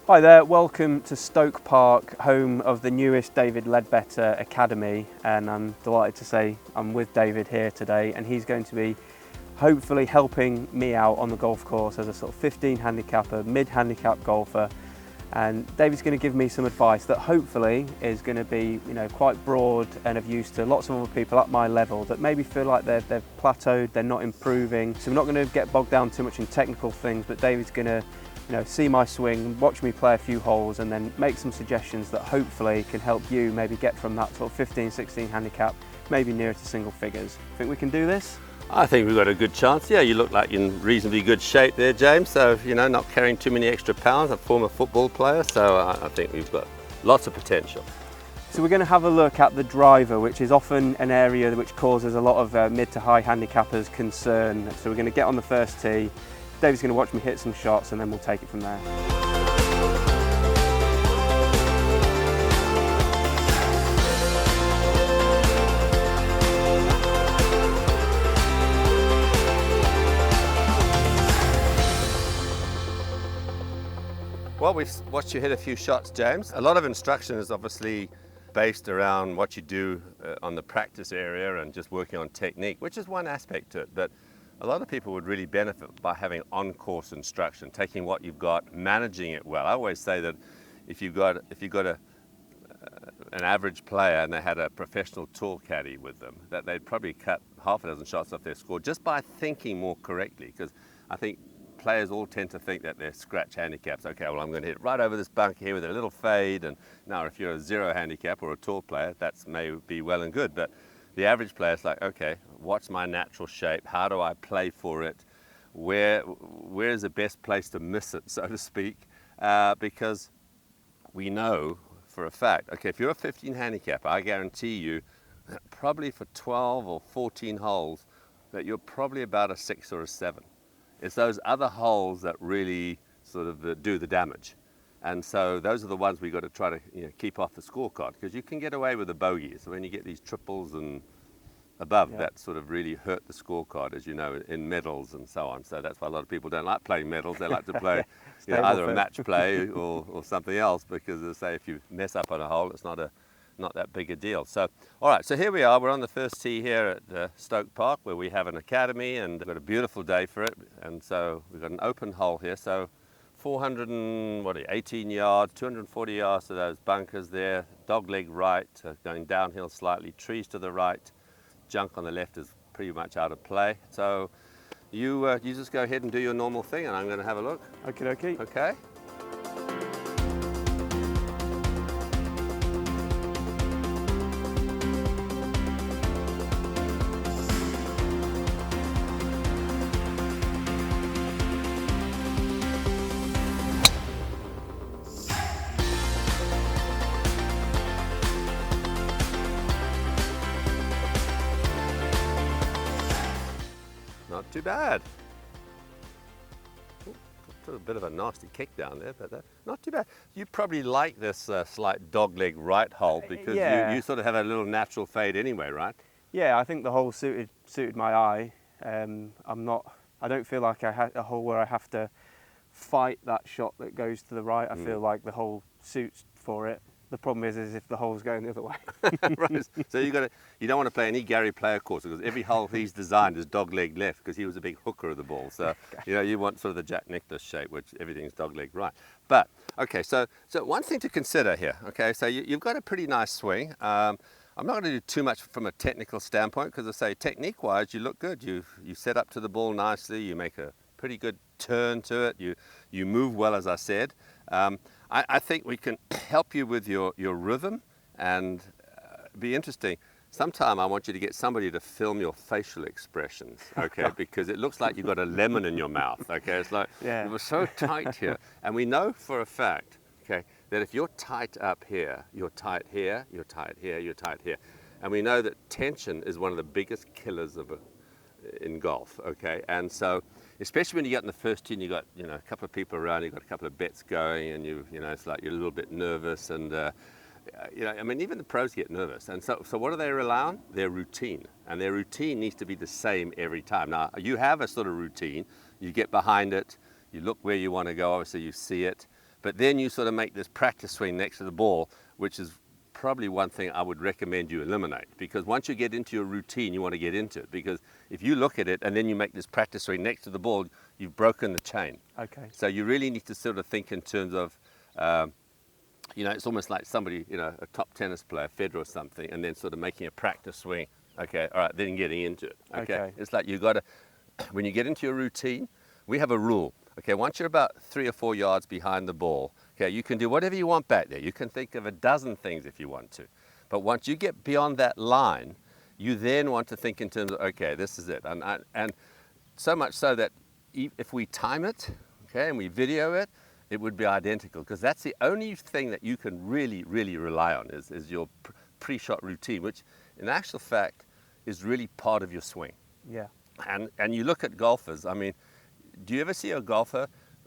Hi there, welcome to Stoke Park, home of the newest David Leadbetter Academy, and I'm delighted to say I'm with David here today, and he's going to be hopefully helping me out on the golf course as a sort of 15 handicapper, mid-handicap golfer. And David's going to give me some advice that hopefully is going to be, quite broad and of use to lots of other people at my level that maybe feel like they've plateaued, they're not improving. So we're not going to get bogged down too much in technical things, but David's going to see my swing, watch me play a few holes, and then make some suggestions that hopefully can help you maybe get from that sort of 15, 16 handicap, maybe nearer to single figures. Think we can do this? I think we've got a good chance. Yeah, you look like you're in reasonably good shape there, James. So, not carrying too many extra pounds. I'm a former football player, so I think we've got lots of potential. So we're going to have a look at the driver, which is often an area which causes a lot of mid to high handicappers concern. So we're going to get on the first tee. David's going to watch me hit some shots and then we'll take it from there. Well, we've watched you hit a few shots, James. A lot of instruction is obviously based around what you do on the practice area and just working on technique, which is one aspect to it. But a lot of people would really benefit by having on-course instruction, taking what you've got, managing it well. I always say that if you've got an average player and they had a professional tour caddy with them, that they'd probably cut half a dozen shots off their score just by thinking more correctly. Because I think players all tend to think that they're scratch handicaps. Okay, well, I'm going to hit right over this bunker here with a little fade. And now if you're a zero handicap or a tour player, that may be well and good. But the average player is like, okay, what's my natural shape? How do I play for it? Where's the best place to miss it, so to speak? Because we know for a fact, okay, if you're a 15 handicap, I guarantee you that probably for 12 or 14 holes that you're probably about a 6 or a 7. It's those other holes that really sort of do the damage. And so those are the ones we've got to try to keep off the scorecard, because you can get away with the bogeys. So when you get these triples and above, that sort of really hurt the scorecard, as you know, in medals and so on. So that's why a lot of people don't like playing medals. They like to play either a match play or something else, because they say if you mess up on a hole, it's not that big a deal. So, all right, so here we are. We're on the first tee here at Stoke Park, where we have an academy, and we've got a beautiful day for it. And so we've got an open hole here. So 418 yards, 240 yards to those bunkers there, dogleg right, going downhill slightly, trees to the right, junk on the left is pretty much out of play. So you just go ahead and do your normal thing, and I'm going to have a look. Okay. Okay. Not too bad. Ooh, a bit of a nasty kick down there, but not too bad. You probably like this slight dogleg right hole because you sort of have a little natural fade anyway, right? Yeah, I think the hole suited my eye. I don't feel like I had a hole where I have to fight that shot that goes to the right. I feel like the hole suits for it. The problem is if the hole's going the other way. Right. So you don't want to play any Gary Player course, because every hole he's designed is dogleg left, because he was a big hooker of the ball. So you want sort of the Jack Nicklaus shape, which everything's dogleg right. But okay, so one thing to consider here. Okay, so you've got a pretty nice swing. I'm not going to do too much from a technical standpoint, because I say technique-wise you look good. You set up to the ball nicely. You make a pretty good turn to it. You move well, as I said. I think we can help you with your rhythm, and be interesting. Sometime I want you to get somebody to film your facial expressions, okay? Because it looks like you've got a lemon in your mouth, okay? It's like, it was so tight here. And we know for a fact, okay, that if you're tight up here, you're tight here, you're tight here, you're tight here. And we know that tension is one of the biggest killers in golf, okay? And so, especially when you get in the first tee and you got, a couple of people around, you've got a couple of bets going, and it's like you're a little bit nervous, and even the pros get nervous. And so what do they rely on? Their routine. And their routine needs to be the same every time. Now, you have a sort of routine. You get behind it, you look where you want to go, obviously you see it, But then you sort of make this practice swing next to the ball, which is probably one thing I would recommend you eliminate, because once you get into your routine, you want to get into it, because if you look at it and then you make this practice swing next to the ball, you've broken the chain. Okay. So you really need to sort of think in terms of, you know, it's almost like somebody, you know, a top tennis player, Federer or something, and then sort of making a practice swing. Okay, all right, then getting into it. Okay. It's like you got to, when you get into your routine, we have a rule. Okay, once you're about 3 or 4 yards behind the ball, okay, you can do whatever you want back there. You can think of a dozen things if you want to. But once you get beyond that line, you then want to think in terms of, okay, this is it. And so much so that if we time it, okay, and we video it, it would be identical, because that's the only thing that you can really, really rely on is your pre-shot routine, which in actual fact is really part of your swing. Yeah. And you look at golfers, I mean, do you ever see a golfer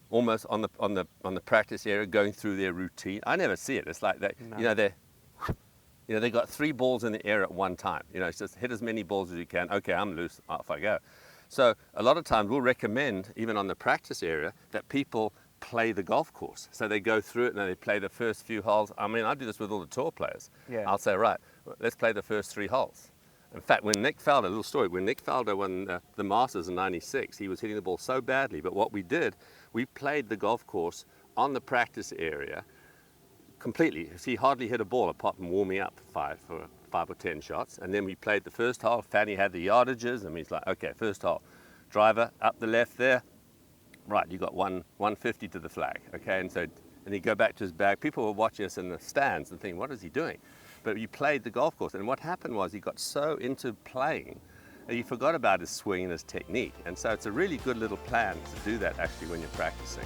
almost on the practice area going through their routine? I never see it. It's like that, no. They got 3 balls in the air at one time. You know, it's just hit as many balls as you can. Okay, I'm loose, off I go. So a lot of times we'll recommend, even on the practice area, that people play the golf course. So they go through it and they play the first few holes. I mean, I do this with all the tour players. Yeah. I'll say, right, let's play the first 3 holes. In fact, when Nick Faldo, a little story, when Nick Faldo won the Masters in '96, he was hitting the ball so badly, but what we did, we played the golf course on the practice area completely. He hardly hit a ball apart from warming up for 5 or 10 shots, and then we played the first hole. Fanny had the yardages, and he's like, okay, first hole, driver up the left there, right, you got 150 to the flag, okay, and he'd go back to his bag. People were watching us in the stands and thinking, what is he doing? But you played the golf course, and what happened was he got so into playing that he forgot about his swing and his technique. And so it's a really good little plan to do that actually when you're practicing.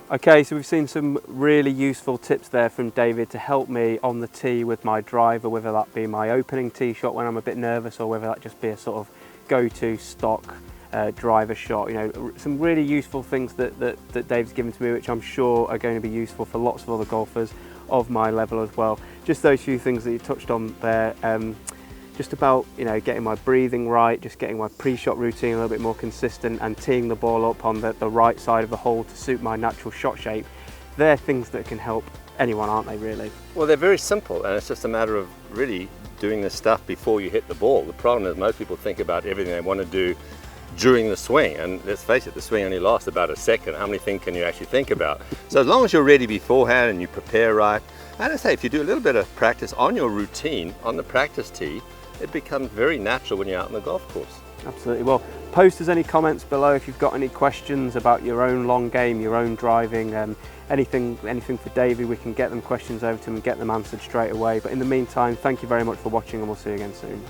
Okay, so we've seen some really useful tips there from David to help me on the tee with my driver, whether that be my opening tee shot when I'm a bit nervous, or whether that just be a sort of go-to stock driver shot. You know, some really useful things that Dave's given to me, which I'm sure are going to be useful for lots of other golfers of my level as well. Just those few things that you touched on there. Just about, you know, getting my breathing right, just getting my pre-shot routine a little bit more consistent, and teeing the ball up on the right side of the hole to suit my natural shot shape. They're things that can help anyone, aren't they, really? Well, they're very simple, and it's just a matter of really doing this stuff before you hit the ball. The problem is most people think about everything they want to do during the swing, and let's face it, the swing only lasts about a second. How many things can you actually think about? So as long as you're ready beforehand and you prepare right, and I say, if you do a little bit of practice on your routine, on the practice tee, it becomes very natural when you're out on the golf course. Absolutely. Well, post us any comments below if you've got any questions about your own long game, your own driving, anything for David. We can get them questions over to him and get them answered straight away. But in the meantime, thank you very much for watching, and we'll see you again soon.